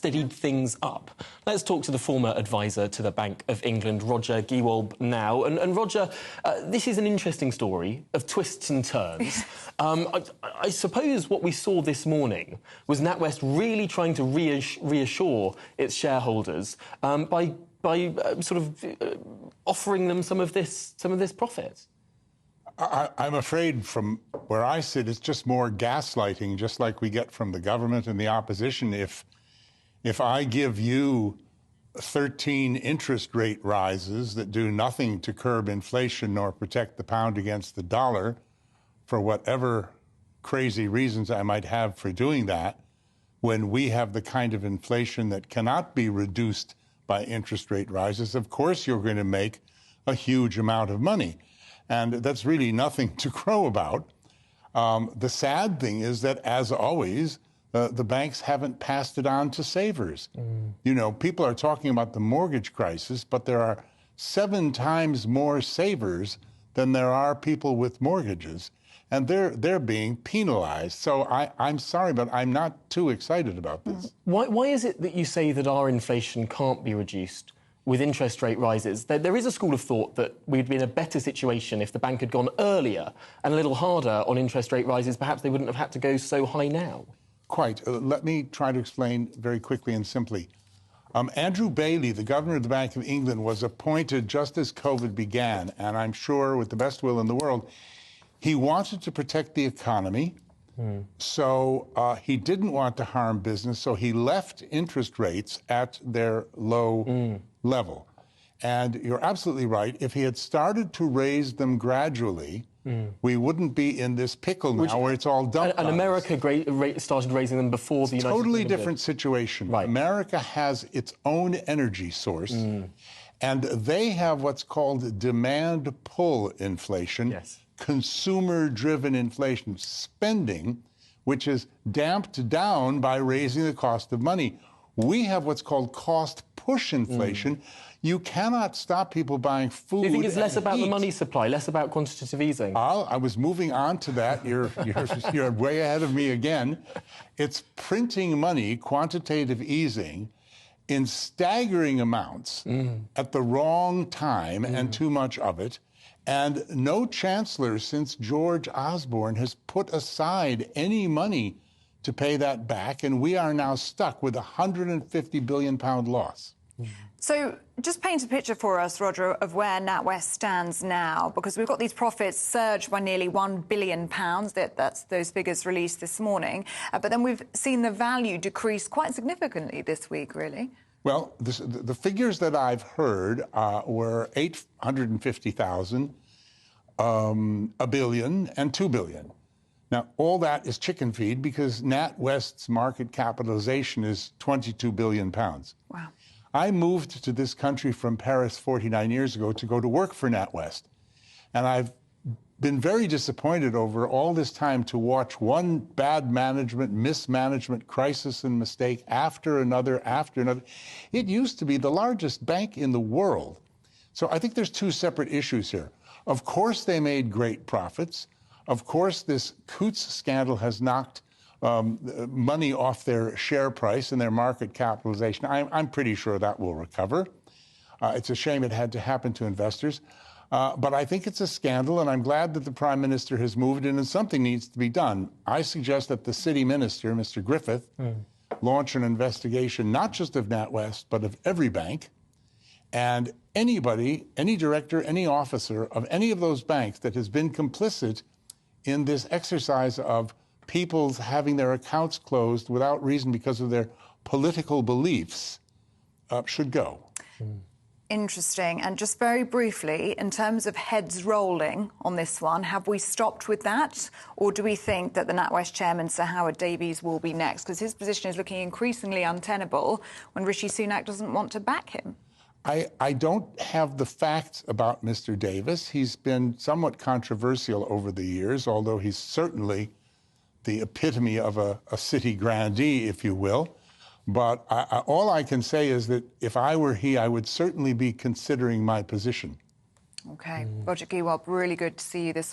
steadied things up. Let's talk to the former advisor to the Bank of England, Roger Gewolb, now. And Roger, this is an interesting story of twists and turns. I suppose what we saw this morning was NatWest really trying to reassure its shareholders by offering them some of this profit. I'm afraid from where I sit, it's just more gaslighting, just like we get from the government and the opposition. If I give you 13 interest rate rises that do nothing to curb inflation nor protect the pound against the dollar, for whatever crazy reasons I might have for doing that, when we have the kind of inflation that cannot be reduced by interest rate rises, of course you're going to make a huge amount of money. And that's really nothing to crow about. The sad thing is that, as always, the banks haven't passed it on to savers. You know, people are talking about the mortgage crisis, but there are 7 times more savers than there are people with mortgages, and they're being penalized. So I'm sorry, but I'm not too excited about this. Why is it that you say that our inflation can't be reduced with interest rate rises? There is a school of thought that we'd be in a better situation if the bank had gone earlier and a little harder on interest rate rises. Perhaps they wouldn't have had to go so high now. Quite. Let me try to explain very quickly and simply. Andrew Bailey, the governor of the Bank of England, was appointed just as COVID began, and I'm sure with the best will in the world, he wanted to protect the economy. So he didn't want to harm business, so he left interest rates at their low level. And you're absolutely right. If he had started to raise them gradually, we wouldn't be in this pickle now where it's all dumped on us. And America started raising them before the United Kingdom. Totally different situation. Right. America has its own energy source, and they have what's called demand pull inflation. Yes. Consumer-driven inflation, spending, which is damped down by raising the cost of money. We have what's called cost-push inflation. You cannot stop people buying food. Do you think it's less about the money supply, less about quantitative easing? I was moving on to that. You're way ahead of me again. It's printing money, quantitative easing, in staggering amounts at the wrong time and too much of it. And no chancellor since George Osborne has put aside any money to pay that back, and we are now stuck with a £150 billion loss. So just paint a picture for us, Roger, of where NatWest stands now, because we've got these profits surged by nearly £1 billion. That's those figures released this morning. But then we've seen the value decrease quite significantly this week, really. Well, the figures that I've heard were 850,000, a billion, and 2 billion. Now, all that is chicken feed because NatWest's market capitalization is £22 billion. Wow. I moved to this country from Paris 49 years ago to go to work for NatWest. And I've been very disappointed over all this time to watch one bad management, mismanagement, crisis and mistake after another, after another. It used to be the largest bank in the world. So I think there's 2 separate issues here. Of course, they made great profits. Of course, this Coutts scandal has knocked money off their share price and their market capitalization. I'm pretty sure that will recover. It's a shame it had to happen to investors. But I think it's a scandal, and I'm glad that the Prime Minister has moved in and something needs to be done. I suggest that the City Minister, Mr. Griffith, launch an investigation not just of NatWest, but of every bank. And anybody, any director, any officer of any of those banks that has been complicit in this exercise of people's having their accounts closed without reason because of their political beliefs should go. Interesting. And just very briefly, in terms of heads rolling on this one, have we stopped with that? Or do we think that the NatWest chairman, Sir Howard Davies, will be next? Because his position is looking increasingly untenable when Rishi Sunak doesn't want to back him. I don't have the facts about Mr. Davis. He's been somewhat controversial over the years, although he's certainly the epitome of a city grandee, if you will. But all I can say is that if I were he, I would certainly be considering my position. OK. Roger Gewolb, really good to see you this